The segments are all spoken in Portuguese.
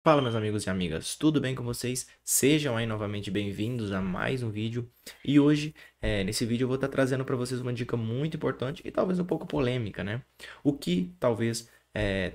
Fala, meus amigos e amigas, tudo bem com vocês? Sejam aí novamente bem-vindos a mais um vídeo. E hoje, nesse vídeo, eu vou estar trazendo para vocês uma dica muito importante e talvez um pouco polêmica, né? O que talvez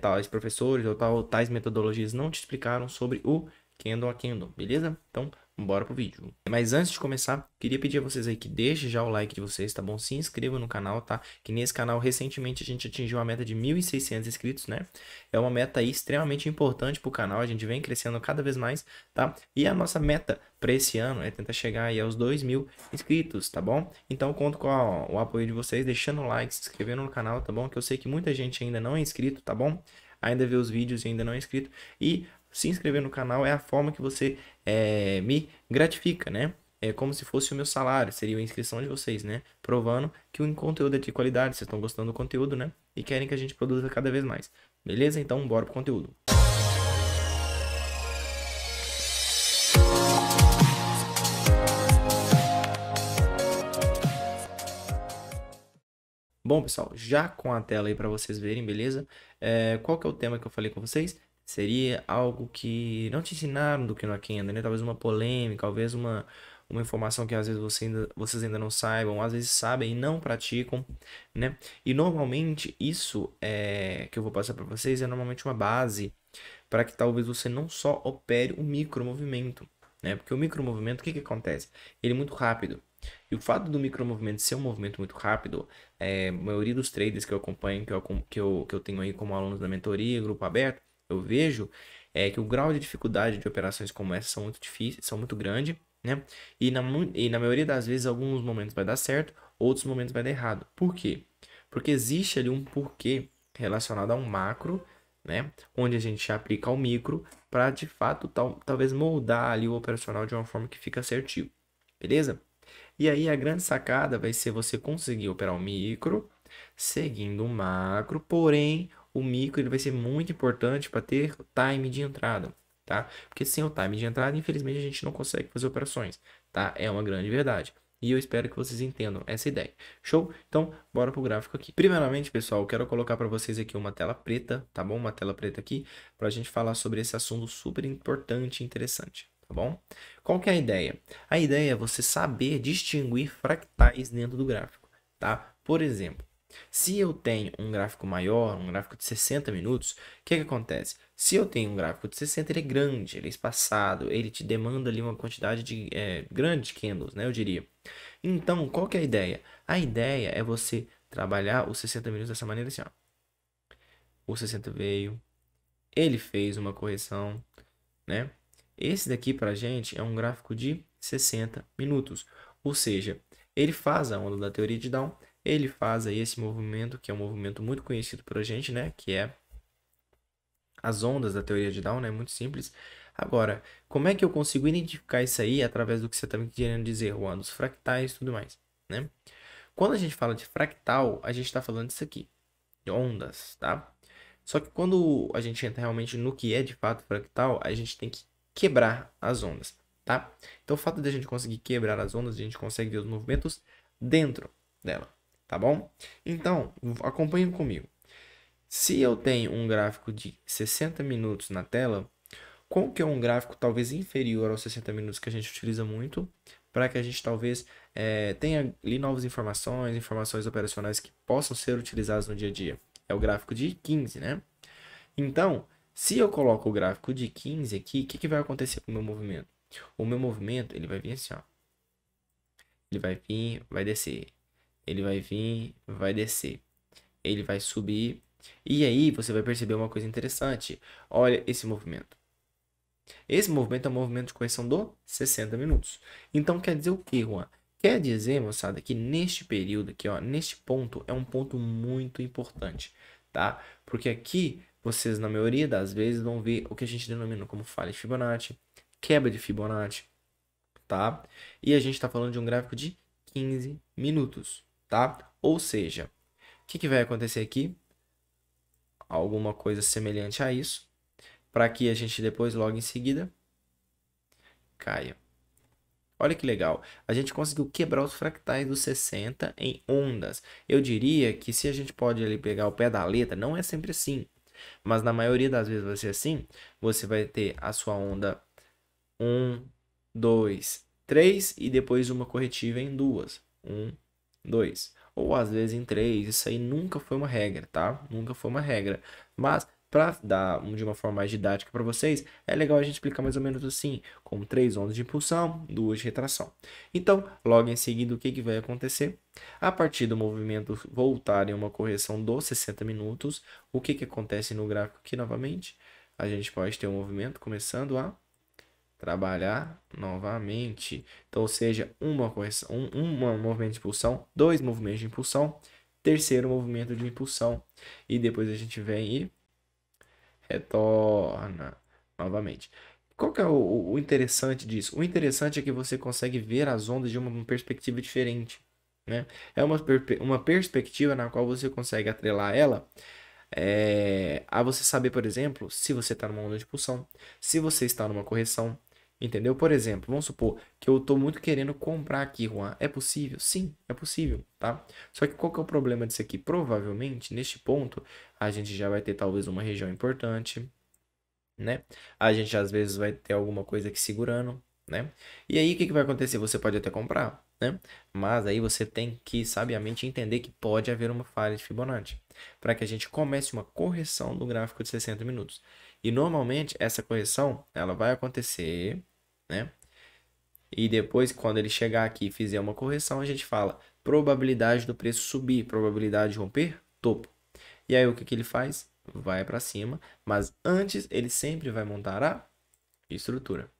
tais professores ou tais metodologias não te explicaram sobre o Kendo a Kendo, beleza? Então, bora pro vídeo. Mas antes de começar, queria pedir a vocês aí que deixem já o like de vocês, tá bom? Se inscrevam no canal, tá? Que nesse canal, recentemente, a gente atingiu a meta de 1.600 inscritos, né? É uma meta aí extremamente importante para o canal, a gente vem crescendo cada vez mais, tá? E a nossa meta para esse ano é tentar chegar aí aos 2.000 inscritos, tá bom? Então conto com o apoio de vocês, deixando o like, se inscrevendo no canal, tá bom? Que eu sei que muita gente ainda não é inscrito, tá bom? Ainda vê os vídeos e ainda não é inscrito. E se inscrever no canal é a forma que você me gratifica, né? É como se fosse o meu salário, seria a inscrição de vocês, né? Provando que o conteúdo é de qualidade, vocês estão gostando do conteúdo, né? E querem que a gente produza cada vez mais. Beleza? Então, bora pro conteúdo. Bom, pessoal, já com a tela aí para vocês verem, beleza? Qual que é o tema que eu falei com vocês? Seria algo que não te ensinaram do que no ainda, né? Talvez uma polêmica, talvez uma informação que às vezes vocês ainda não saibam, às vezes sabem e não praticam, né? E normalmente isso que eu vou passar para vocês é normalmente uma base para que talvez você não só opere o micromovimento, né? Porque o micromovimento, o que que acontece? Ele é muito rápido. E o fato do micromovimento ser um movimento muito rápido, a maioria dos traders que eu acompanho, que eu tenho aí como alunos da mentoria, grupo aberto, eu vejo que o grau de dificuldade de operações como essa são muito difíceis, são muito grande, né? E na maioria das vezes, alguns momentos vai dar certo, outros momentos vai dar errado. Por quê? Porque existe ali um porquê relacionado a um macro, né? Onde a gente aplica ao micro para de fato talvez moldar ali o operacional de uma forma que fica assertivo, beleza? E aí a grande sacada vai ser você conseguir operar o micro seguindo o macro, porém o micro ele vai ser muito importante para ter time de entrada, tá? Porque sem o time de entrada, infelizmente a gente não consegue fazer operações, tá? É uma grande verdade. E eu espero que vocês entendam essa ideia. Show? Então, bora pro gráfico aqui. Primeiramente, pessoal, eu quero colocar para vocês aqui uma tela preta, tá bom? Uma tela preta aqui para a gente falar sobre esse assunto super importante e interessante, tá bom? Qual que é a ideia? A ideia é você saber distinguir fractais dentro do gráfico, tá? Por exemplo, se eu tenho um gráfico maior, um gráfico de 60 minutos, o que que acontece? Se eu tenho um gráfico de 60, ele é grande, ele é espaçado, ele te demanda ali uma quantidade de grande de candles, né? Eu diria. Então, qual que é a ideia? A ideia é você trabalhar os 60 minutos dessa maneira assim, ó. O 60 veio, ele fez uma correção, né? Esse daqui pra gente é um gráfico de 60 minutos. Ou seja, ele faz a onda da teoria de Down, ele faz aí esse movimento, que é um movimento muito conhecido por a gente, né? Que é as ondas da teoria de Down, né? Muito simples. Agora, como é que eu consigo identificar isso aí através do que você está me querendo dizer, Juan, dos fractais e tudo mais, né? Quando a gente fala de fractal, a gente está falando disso aqui, de ondas, tá? Só que quando a gente entra realmente no que é de fato fractal, a gente tem que quebrar as ondas, tá? Então, o fato de a gente conseguir quebrar as ondas, a gente consegue ver os movimentos dentro dela, tá bom? Então, acompanhe comigo. Se eu tenho um gráfico de 60 minutos na tela, qual que é um gráfico talvez inferior aos 60 minutos que a gente utiliza muito, para que a gente talvez tenha ali novas informações, informações operacionais que possam ser utilizadas no dia a dia? É o gráfico de 15, né? Então, se eu coloco o gráfico de 15 aqui, o que que vai acontecer com o meu movimento? O meu movimento, ele vai vir assim, ó. Ele vai vir, vai descer. Ele vai vir, vai descer. Ele vai subir. E aí você vai perceber uma coisa interessante. Olha esse movimento. Esse movimento é um movimento de correção do 60 minutos. Então quer dizer o que, Juan? Quer dizer, moçada, que neste período aqui, ó, neste ponto, é um ponto muito importante, tá? Porque aqui vocês, na maioria das vezes, vão ver o que a gente denomina como falha de Fibonacci, quebra de Fibonacci, tá? E a gente está falando de um gráfico de 15 minutos, tá? Ou seja, o que que vai acontecer aqui? Alguma coisa semelhante a isso, para que a gente depois, logo em seguida, caia. Olha que legal. A gente conseguiu quebrar os fractais dos 60 em ondas. Eu diria que se a gente pode ali pegar o pé da letra, não é sempre assim. Mas na maioria das vezes vai ser assim, você vai ter a sua onda 1, 2, 3 e depois uma corretiva em duas. 1, 2. Ou às vezes em 3. Isso aí nunca foi uma regra, tá? Nunca foi uma regra. Mas para dar de uma forma mais didática para vocês, é legal a gente explicar mais ou menos assim, como 3 ondas de impulsão, 2 de retração. Então, logo em seguida, o que vai acontecer? A partir do movimento voltar em uma correção dos 60 minutos, o que acontece no gráfico aqui novamente? A gente pode ter um movimento começando a trabalhar novamente. Então, ou seja, uma correção, um movimento de impulsão, dois movimentos de impulsão, terceiro movimento de impulsão. E depois a gente vem e retorna novamente. Qual que é o interessante disso? O interessante é que você consegue ver as ondas de uma perspectiva diferente, né? É uma perspectiva na qual você consegue atrelar ela a você saber, por exemplo, se você está numa onda de impulsão, se você está numa correção, entendeu? Por exemplo, vamos supor que eu estou muito querendo comprar aqui, Juan. É possível? Sim, é possível, tá? Só que qual que é o problema disso aqui? Provavelmente, neste ponto, a gente já vai ter talvez uma região importante, né? A gente às vezes vai ter alguma coisa aqui segurando, né? E aí o que vai acontecer? Você pode até comprar, né? Mas aí você tem que sabiamente entender que pode haver uma falha de Fibonacci, para que a gente comece uma correção do gráfico de 60 minutos. E normalmente essa correção, ela vai acontecer, né? E depois, quando ele chegar aqui e fizer uma correção, a gente fala probabilidade do preço subir, probabilidade de romper topo. E aí o que ele faz? Vai para cima, mas antes ele sempre vai montar a estrutura,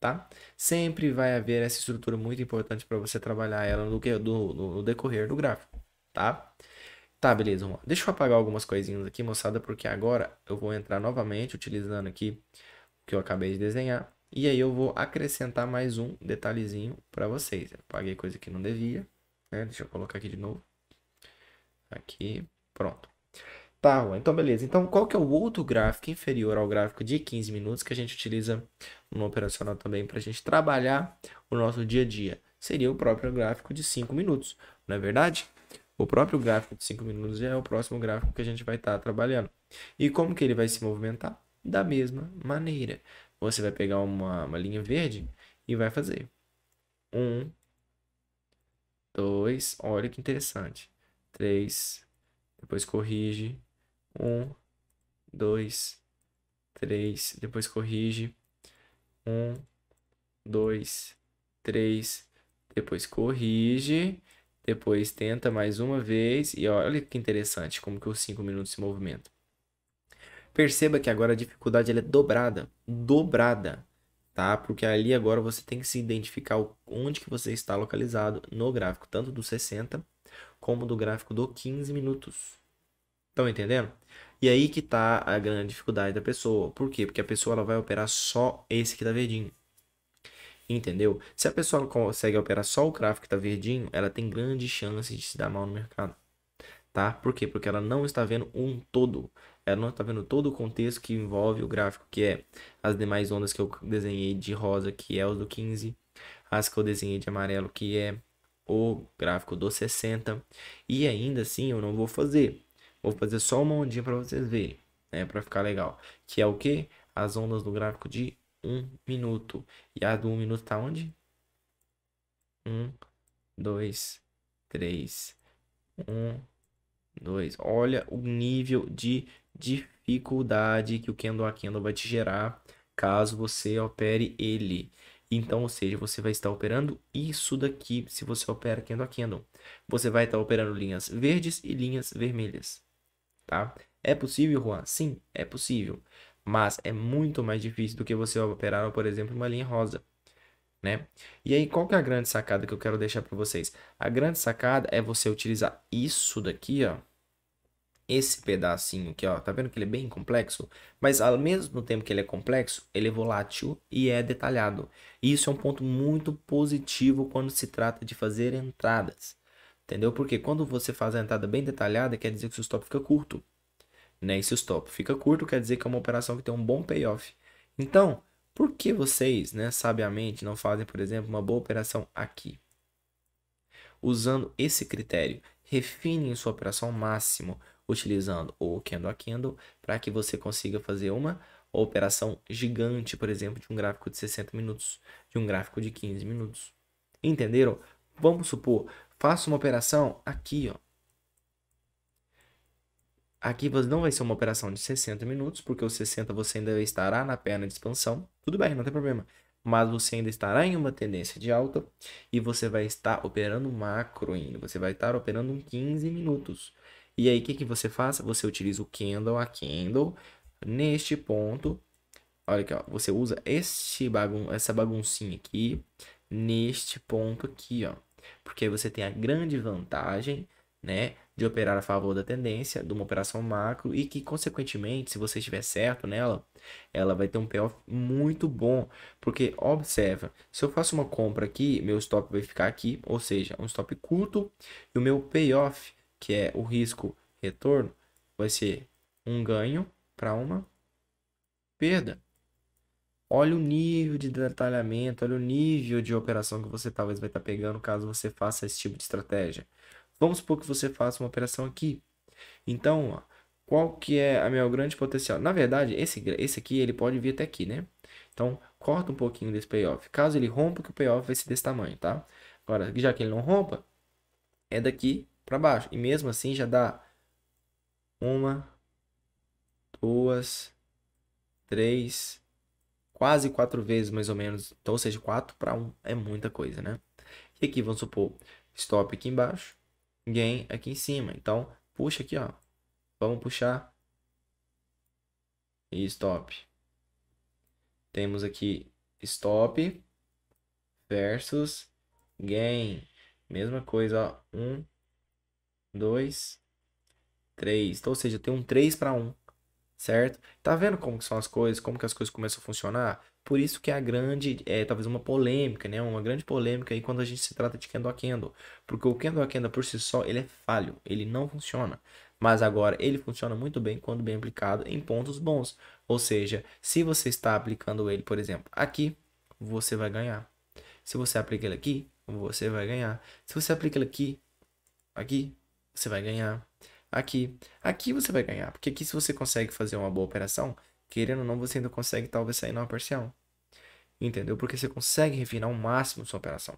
tá? Sempre vai haver essa estrutura muito importante para você trabalhar ela no decorrer do gráfico, tá? Tá, beleza, vamos lá. Deixa eu apagar algumas coisinhas aqui, moçada, porque agora eu vou entrar novamente utilizando aqui o que eu acabei de desenhar. E aí eu vou acrescentar mais um detalhezinho para vocês. Eu apaguei coisa que não devia, né? Deixa eu colocar aqui de novo. Aqui, pronto. Tá, Juan, então beleza. Então, qual que é o outro gráfico inferior ao gráfico de 15 minutos que a gente utiliza no operacional também para a gente trabalhar o nosso dia a dia? Seria o próprio gráfico de 5 minutos, não é verdade? O próprio gráfico de 5 minutos já é o próximo gráfico que a gente vai estar trabalhando. E como que ele vai se movimentar? Da mesma maneira. Você vai pegar uma linha verde e vai fazer 1, 2, olha que interessante. 3, depois corrige. 1, 2, 3, depois corrige. 1, 2, 3, depois corrige. Depois tenta mais uma vez. E olha que interessante como que os 5 minutos se movimentam. Perceba que agora a dificuldade ela é dobrada. Dobrada. Tá? Porque ali agora você tem que se identificar onde que você está localizado no gráfico. Tanto do 60 como do gráfico do 15 minutos. Estão entendendo? E aí que tá a grande dificuldade da pessoa. Por quê? Porque a pessoa ela vai operar só esse que tá verdinho. Entendeu? Se a pessoa consegue operar só o gráfico que tá verdinho, ela tem grande chance de se dar mal no mercado. Tá? Por quê? Porque ela não está vendo um todo. Ela não está vendo todo o contexto que envolve o gráfico, que é as demais ondas que eu desenhei de rosa, que é os do 15, as que eu desenhei de amarelo, que é o gráfico do 60. E ainda assim eu não vou fazer. Vou fazer só uma ondinha para vocês verem, né? Para ficar legal. Que é o que? As ondas do gráfico de 1 minuto. E a do 1 minuto tá onde? 1, 2, 3, 1, 2. Olha o nível de dificuldade que o Candle a Candle vai te gerar caso você opere ele. Então, ou seja, você vai estar operando isso daqui se você opera Candle a Candle. Você vai estar operando linhas verdes e linhas vermelhas, tá? É possível, Juan? Sim, é possível. Mas é muito mais difícil do que você operar, por exemplo, uma linha rosa, né? E aí, qual que é a grande sacada que eu quero deixar para vocês? A grande sacada é você utilizar isso daqui, ó. Esse pedacinho aqui, ó, tá vendo que ele é bem complexo? Mas ao mesmo tempo que ele é complexo, ele é volátil e é detalhado. E isso é um ponto muito positivo quando se trata de fazer entradas. Entendeu? Porque quando você faz a entrada bem detalhada, quer dizer que o seu stop fica curto, né? E se o stop fica curto, quer dizer que é uma operação que tem um bom payoff. Então, por que vocês, né, sabiamente não fazem, por exemplo, uma boa operação aqui? Usando esse critério, refinem sua operação ao máximo. utilizando o candle a candle para que você consiga fazer uma operação gigante, por exemplo, de um gráfico de 60 minutos, de um gráfico de 15 minutos. Entenderam? Vamos supor, faça uma operação aqui, ó. Aqui não vai ser uma operação de 60 minutos, porque os 60 você ainda estará na perna de expansão. Tudo bem, não tem problema. Mas você ainda estará em uma tendência de alta e você vai estar operando macro ainda. Você vai estar operando em 15 minutos. E aí, o que você faz? Você utiliza o candle a candle neste ponto. Olha aqui, ó. Você usa essa baguncinha aqui neste ponto aqui, ó. Porque aí você tem a grande vantagem, né, de operar a favor da tendência, de uma operação macro e que, consequentemente, se você estiver certo nela, ela vai ter um payoff muito bom. Porque, observa, se eu faço uma compra aqui, meu stop vai ficar aqui, ou seja, um stop curto, e o meu payoff, que é o risco retorno, vai ser um ganho para uma perda. Olha o nível de detalhamento, olha o nível de operação que você talvez vai estar pegando caso você faça esse tipo de estratégia. Vamos supor que você faça uma operação aqui. Então, ó, qual que é a meu grande potencial? Na verdade, esse aqui ele pode vir até aqui, né? Então, corta um pouquinho desse payoff. Caso ele rompa, que o payoff vai ser desse tamanho, tá? Agora, já que ele não rompa, é daqui para baixo. E mesmo assim já dá 1, 2, 3, quase 4 vezes mais ou menos. Então, ou seja, 4 para 1 é muita coisa, né? E aqui, vamos supor, stop aqui embaixo, gain aqui em cima. Então, puxa aqui, ó. Vamos puxar. E stop. Temos aqui stop versus gain. Mesma coisa, ó. 1, 2, 3. Então, ou seja, tem um 3 para 1. Certo? Tá vendo como que são as coisas, como que as coisas começam a funcionar? Por isso que é a grande, talvez uma polêmica, né? Uma grande polêmica aí quando a gente se trata de candle a candle. Porque o candle a candle por si só, ele é falho, ele não funciona. Mas agora, ele funciona muito bem quando bem aplicado em pontos bons. Ou seja, se você está aplicando ele, por exemplo, aqui, você vai ganhar. Se você aplica ele aqui, você vai ganhar. Se você aplica ele aqui, você vai ganhar. Aqui você vai ganhar, porque aqui se você consegue fazer uma boa operação, querendo ou não, você ainda consegue talvez sair numa parcial. Entendeu? Porque você consegue refinar ao máximo sua operação,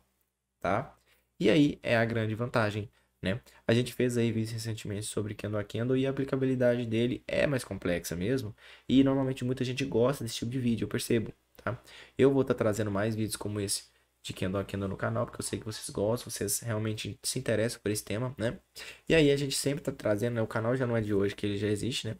tá? E aí é a grande vantagem, né? A gente fez aí vídeos recentemente sobre candle a candle e a aplicabilidade dele é mais complexa mesmo, e normalmente muita gente gosta desse tipo de vídeo, eu percebo, tá? Eu vou estar trazendo mais vídeos como esse de candle a candle no canal, porque eu sei que vocês gostam, vocês realmente se interessam por esse tema, né? E aí a gente sempre tá trazendo, né? O canal já não é de hoje, que ele já existe, né?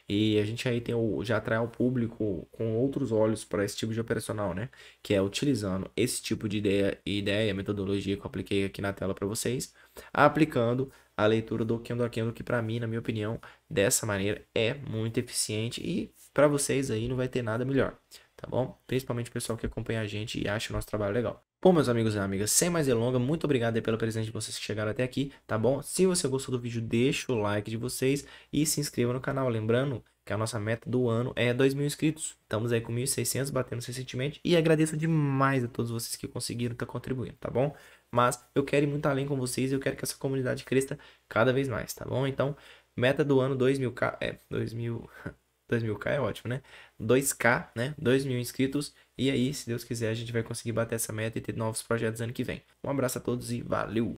E a gente aí já atrai o público com outros olhos para esse tipo de operacional, né? Que é utilizando esse tipo de ideia, metodologia que eu apliquei aqui na tela para vocês, aplicando a leitura do candle a candle, que para mim, na minha opinião, dessa maneira é muito eficiente e para vocês aí não vai ter nada melhor, tá bom? Principalmente o pessoal que acompanha a gente e acha o nosso trabalho legal. Bom, meus amigos e amigas, sem mais delongas, muito obrigado aí pela presença de vocês que chegaram até aqui, tá bom? Se você gostou do vídeo, deixa o like de vocês e se inscreva no canal. Lembrando que a nossa meta do ano é 2.000 inscritos. Estamos aí com 1.600, batendo recentemente. E agradeço demais a todos vocês que conseguiram estar contribuindo, tá bom? Mas eu quero ir muito além com vocês e eu quero que essa comunidade cresça cada vez mais, tá bom? Então, meta do ano 2.000k, 2.000k é ótimo, né? 2k, né? 2.000 inscritos. E aí, se Deus quiser, a gente vai conseguir bater essa meta e ter novos projetos ano que vem. Um abraço a todos e valeu!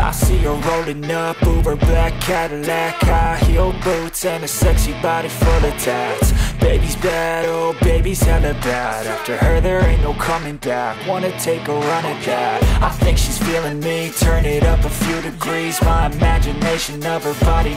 I see her rolling up, Uber black Cadillac, high heel boots and a sexy body full of tats. Baby's bad, oh baby's hella bad. After her there ain't no coming back. Wanna take a run at that. I think she's feeling me. Turn it up a few degrees. My imagination of her body